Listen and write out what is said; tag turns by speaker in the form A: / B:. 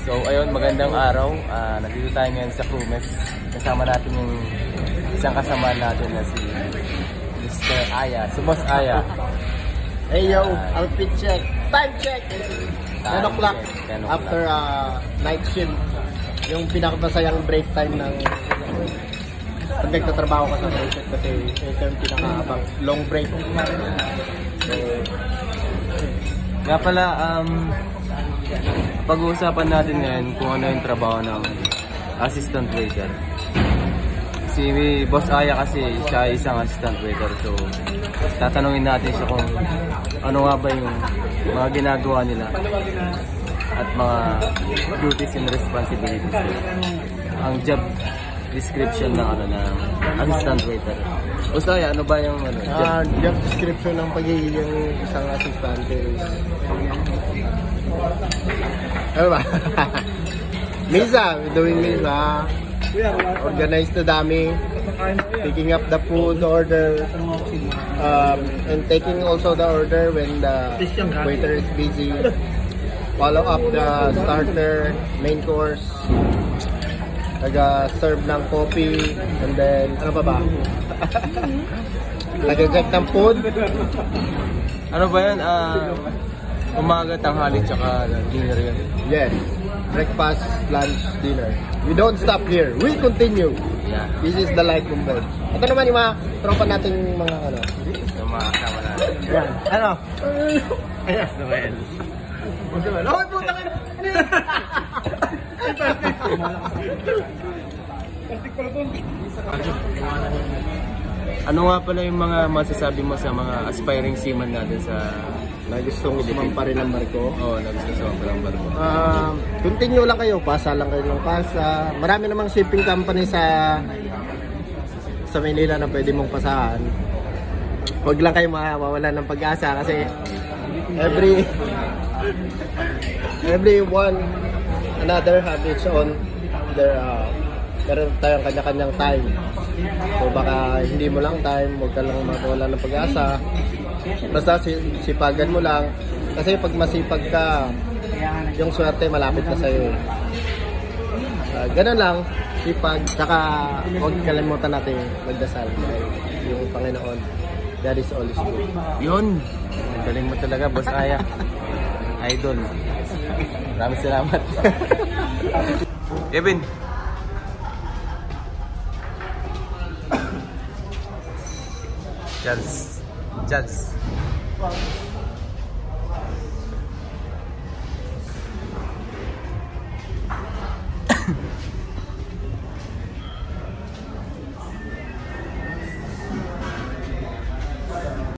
A: So ayun, magandang araw. Nandito tayo ngayon sa Crewmes. Kasama natin yung isang kasama natin na si Mr. Aya, si Boss Aya.
B: Hey yo, outfit check, time check! 10 o'clock after night shift. Yung pinakamasayang break time ng pag nagtatrabaho ka sa night shift kasi ito yung pinakahabang long break. So,
A: nga pala, pag-uusapan natin ngayon kung ano yung trabaho ng assistant waiter. Si Boss Aya kasi siya ay isang assistant waiter, so tatanungin natin siya kung ano nga ba yung mga ginagawa nila at mga duties and responsibilities nila. Ang job description ng assistant waiter. Boss Aya, ano ba yung
B: job description ng pagiging isang assistant is ano ba? Misa, we're doing misa. Organize the dummy, picking up the food order, and taking also the order when the waiter is busy. Follow up the starter, main course, serve ng coffee, and then ano pa ba? Nag-check ng food.
A: Ano ba yan? Umaga, tanghali, tsaka dinner yun?
B: Yes. Breakfast, lunch, dinner. We don't stop here. We continue.
A: Yeah.
B: This is the life of board. Ito naman yung mga tropa nating mga ano.
A: Yung mga kasama natin.
B: Yan. Ano?
A: Ayan. Noel.
B: Hoy, puta ka!
A: Ano nga pala yung mga masasabi mo sa mga aspiring seaman natin sa
B: na gustong sumampa rin ng barko?
A: Oo, na gusto sumampa ng barko.
B: Continue lang kayo. Pasa lang kayo ng pasa. Marami namang shipping company sa Manila na pwede mong pasahan. Huwag lang kayo mawawala ng pag-asa kasi every one another have its own their meron tayong kanya-kanyang time. So baka hindi mo lang time, huwag ka lang mawala ng pag-asa. Basta sipagan mo lang kasi pag masipag ka, yung swerte malapit na sa'yo. Ganun lang, sipag, saka huwag kalimutan natin magdasal. Yung Panginoon, that is all is good.
A: Yun! Galing mo talaga, Boss Aya. Idol. Maraming salamat. Kevin! Jazz.